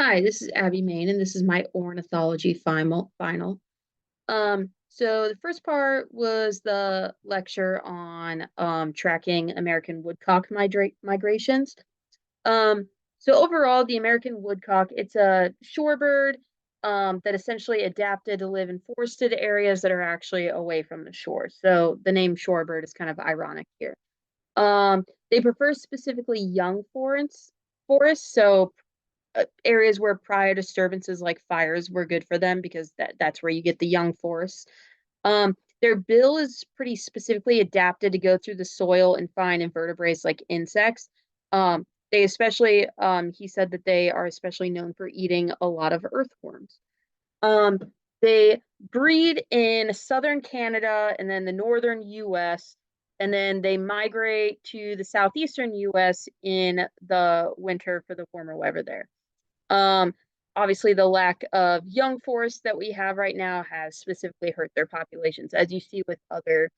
Hi, this is Abby Main, and this is my ornithology final. So the first part was the lecture on tracking American woodcock migrations. Um, so overall, the American woodcock, it's a shorebird that essentially adapted to live in forested areas that are actually away from the shore. So the name shorebird is kind of ironic here. They prefer specifically young forests, so areas where prior disturbances like fires were good for them because that's where you get the young forests. Their bill is pretty specifically adapted to go through the soil and find invertebrates like insects. They especially, he said that they are especially known for eating a lot of earthworms. Um, they breed in southern Canada and then the northern US, and then they migrate to the southeastern US in the winter for the warmer weather there. Um, Obviously, the lack of young forests that we have right now has specifically hurt their populations, as you see with other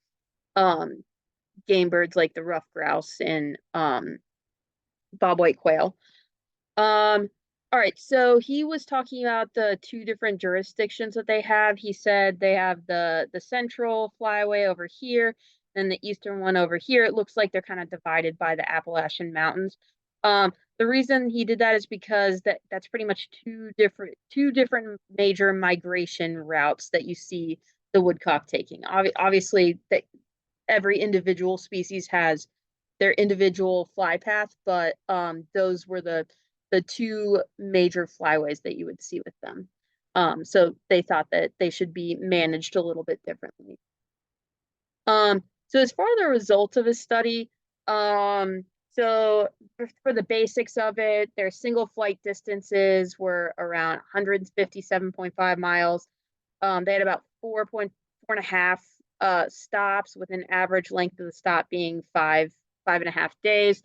um, game birds like the ruffed grouse and bobwhite quail. Um, all right, so he was talking about the two different jurisdictions that they have. He said they have the central flyway over here and the eastern one over here. It looks like they're kind of divided by the Appalachian Mountains. The reason he did that is because that's pretty much two different major migration routes that you see the woodcock taking. Obviously, that every individual species has their individual fly path, but those were the two major flyways that you would see with them. So they thought that they should be managed a little bit differently. So as far as the results of his study, so for the basics of it, their single flight distances were around 157.5 miles. They had about 4.4 and a half stops, with an average length of the stop being 5.5 days.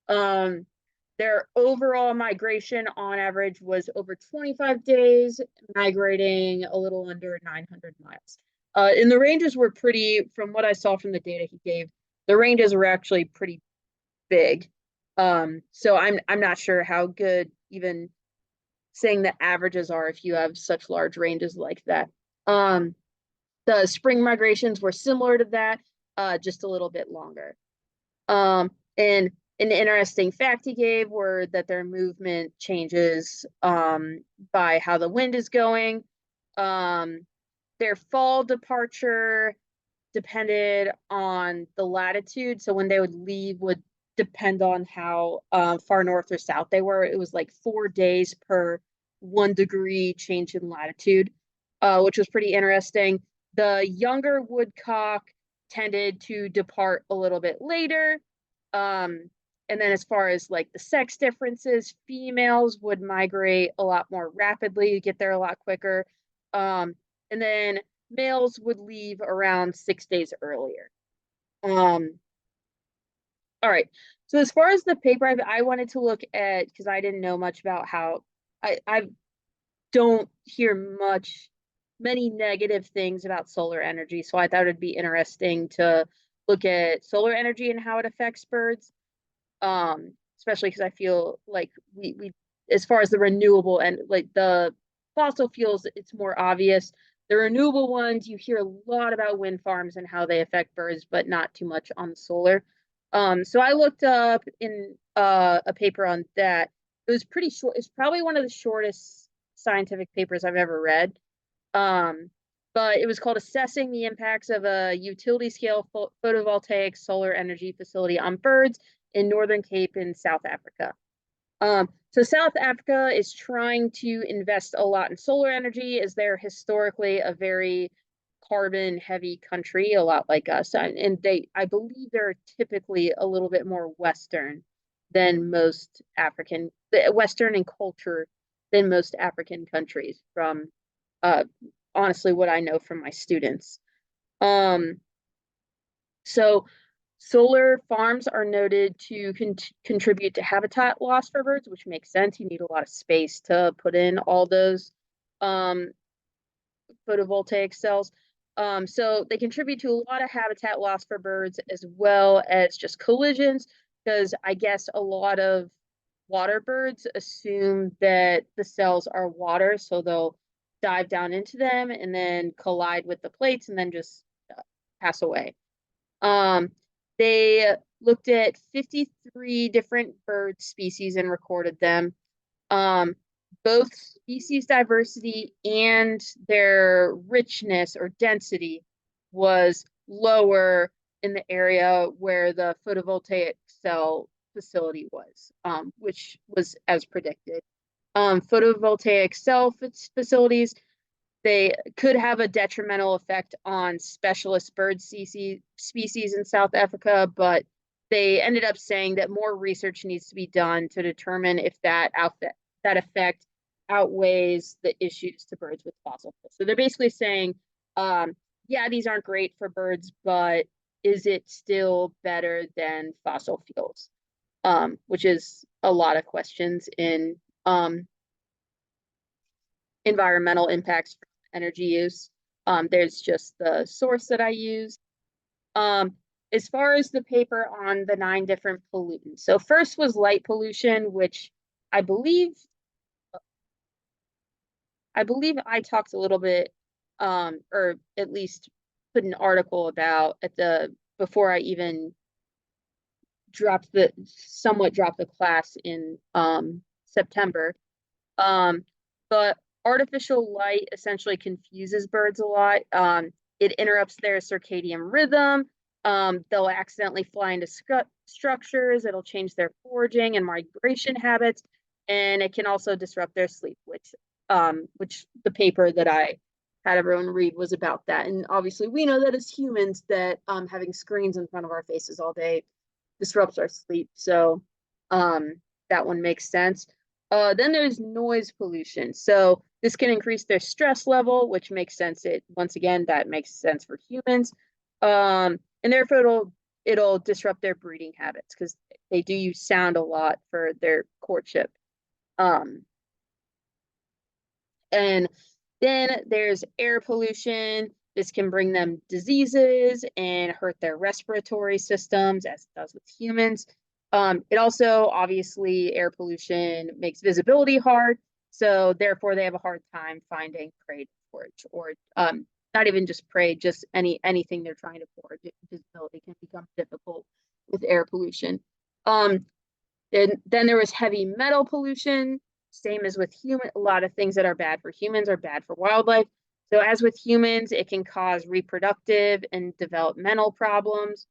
Um, their overall migration on average was over 25 days, migrating a little under 900 miles. And the ranges were pretty, from what I saw from the data he gave, the ranges were actually pretty big. So I'm not sure how good even saying the averages are if you have such large ranges like that. Um, the spring migrations were similar to that, just a little bit longer. And an interesting fact he gave were that their movement changes by how the wind is going. Um, their fall departure depended on the latitude. So when they would leave would depend on how far north or south they were. It was like 4 days per 1 degree change in latitude, which was pretty interesting. The younger woodcock tended to depart a little bit later. And then as far as like the sex differences, females would migrate a lot more rapidly, get there a lot quicker. And then males would leave around 6 days earlier. Um, all right. So as far as the paper, I wanted to look at, because I didn't know much about how I don't hear many negative things about solar energy. So I thought it'd be interesting to look at solar energy and how it affects birds. Especially because I feel like we as far as the renewable and like the fossil fuels, it's more obvious. The renewable ones, you hear a lot about wind farms and how they affect birds, but not too much on the solar. So I looked up in a paper on that. It was pretty short. It's probably one of the shortest scientific papers I've ever read. Um, but it was called Assessing the Impacts of a Utility Scale Photovoltaic Solar Energy Facility on Birds in Northern Cape in South Africa. So South Africa is trying to invest a lot in solar energy, as they're historically a very carbon heavy country, a lot like us. And I believe they're typically a little bit more Western than most Western in culture than most African countries, from uh, honestly what I know from my students. Um, so solar farms are noted to contribute to habitat loss for birds, which makes sense. You need a lot of space to put in all those um, photovoltaic cells. So they contribute to a lot of habitat loss for birds, as well as just collisions, because I guess a lot of water birds assume that the cells are water, so they'll dive down into them and then collide with the plates and then just pass away. Um, they looked at 53 different bird species and recorded them. Um, both species diversity and their richness or density was lower in the area where the photovoltaic cell facility was, which was as predicted. Photovoltaic cell facilities, they could have a detrimental effect on specialist bird species in South Africa, but they ended up saying that more research needs to be done to determine if that effect outweighs the issues to birds with fossil fuels. So they're basically saying, yeah, these aren't great for birds, but is it still better than fossil fuels? Which is a lot of questions in environmental impacts from energy use. There's just the source that I use. Um, as far as the paper on the 9 different pollutants. So first was light pollution, which I believe I talked a little bit, or at least put an article about at the before I even somewhat dropped the class in September. Um, but artificial light essentially confuses birds a lot. It interrupts their circadian rhythm. They'll accidentally fly into structures. It'll change their foraging and migration habits, and it can also disrupt their sleep, which the paper that I had everyone read was about that. And obviously, we know that as humans, that having screens in front of our faces all day disrupts our sleep. So that one makes sense. Then there's noise pollution. So this can increase their stress level, which makes sense. Once again, that makes sense for humans. And therefore it'll disrupt their breeding habits because they do use sound a lot for their courtship. Um, and then there's air pollution. This can bring them diseases and hurt their respiratory systems, as it does with humans. It also, obviously, air pollution makes visibility hard. So therefore, they have a hard time finding prey to forage, or not even just prey, just anything they're trying to forage. Visibility can become difficult with air pollution. Then there was heavy metal pollution, same as with human. A lot of things that are bad for humans are bad for wildlife. So as with humans, it can cause reproductive and developmental problems.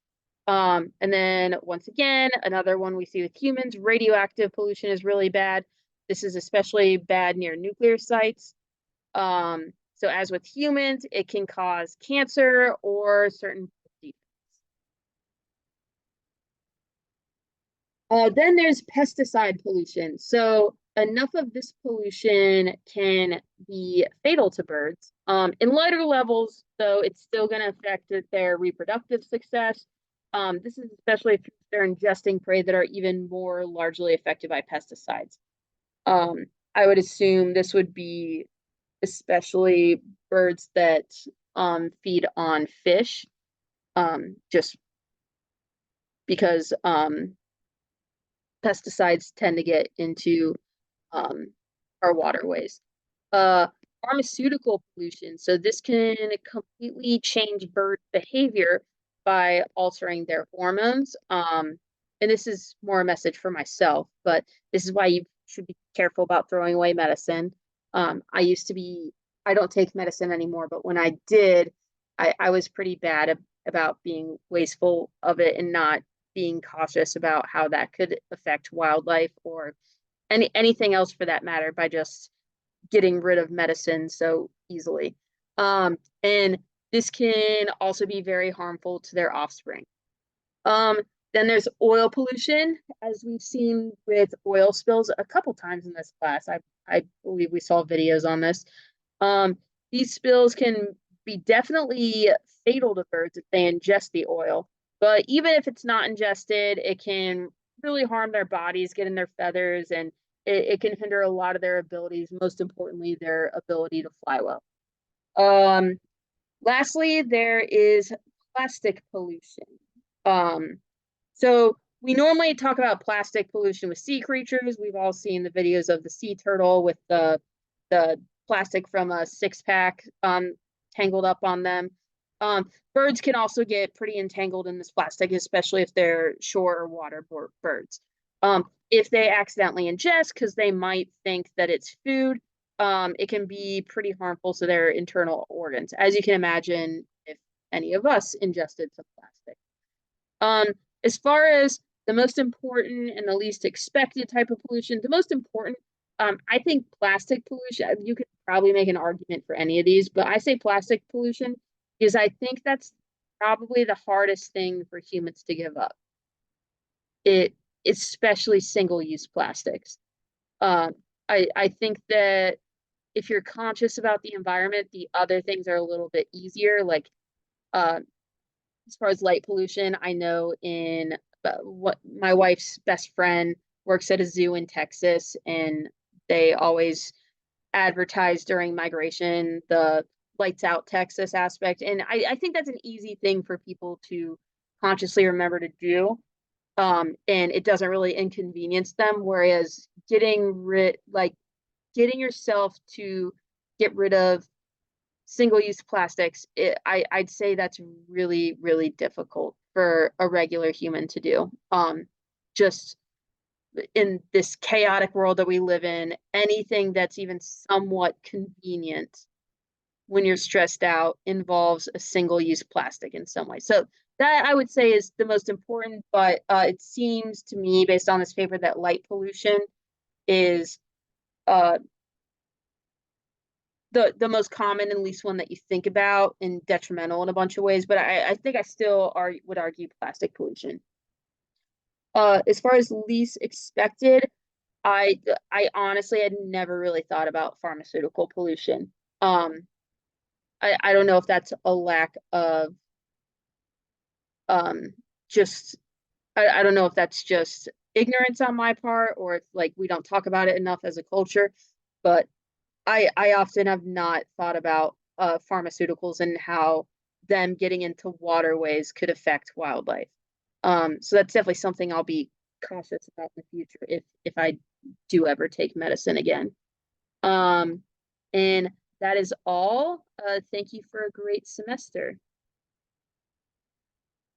And then once again, another one we see with humans, radioactive pollution is really bad. This is especially bad near nuclear sites. So as with humans, it can cause cancer or certain defects. Then there's pesticide pollution. So enough of this pollution can be fatal to birds. In lighter levels, though, it's still going to affect their reproductive success. This is especially if they're ingesting prey that are even more largely affected by pesticides. I would assume this would be especially birds that feed on fish, just because pesticides tend to get into um, our waterways. Uh, Pharmaceutical pollution. So this can completely change bird behavior by altering their hormones. And this is more a message for myself, but this is why you should be careful about throwing away medicine. I used to be, I don't take medicine anymore, but when I did, I was pretty bad about being wasteful of it and not being cautious about how that could affect wildlife or anything else for that matter by just getting rid of medicine so easily. And this can also be very harmful to their offspring. Um, then there's oil pollution, as we've seen with oil spills a couple times in this class. I believe we saw videos on this. Um, these spills can be definitely fatal to birds if they ingest the oil. But even if it's not ingested, it can really harm their bodies, get in their feathers, and it can hinder a lot of their abilities, most importantly, their ability to fly well. Um, Lastly, there is plastic pollution. Um, so we normally talk about plastic pollution with sea creatures. We've all seen the videos of the sea turtle with the plastic from a six pack tangled up on them. Birds can also get pretty entangled in this plastic, especially if they're shore or water birds. If they accidentally ingest, because they might think that it's food, it can be pretty harmful to their internal organs, as you can imagine if any of us ingested some plastic. Um, as far as the most important and the least expected type of pollution, the most important, I think plastic pollution, you could probably make an argument for any of these, but I say plastic pollution because I think that's probably the hardest thing for humans to give up. It, especially single-use plastics. Um, I think that if you're conscious about the environment, the other things are a little bit easier. Like uh, as far as light pollution, I know in what my wife's best friend works at a zoo in Texas, and they always advertise during migration the lights out Texas aspect. And I think that's an easy thing for people to consciously remember to do. And it doesn't really inconvenience them. Whereas getting yourself to get rid of single-use plastics, I'd say that's really, really difficult for a regular human to do. Just in this chaotic world that we live in, anything that's even somewhat convenient when you're stressed out involves a single-use plastic in some way. So that I would say is the most important, but it seems to me, based on this paper, that light pollution is uh, the most common and least one that you think about and detrimental in a bunch of ways. But I think I still would argue plastic pollution. As far as least expected, I honestly had never really thought about pharmaceutical pollution. I don't know if that's a lack of um just I don't know if that's just ignorance on my part or if like we don't talk about it enough as a culture, but I often have not thought about pharmaceuticals and how them getting into waterways could affect wildlife. So that's definitely something I'll be cautious about in the future if I do ever take medicine again. Um, and that is all. Thank you for a great semester.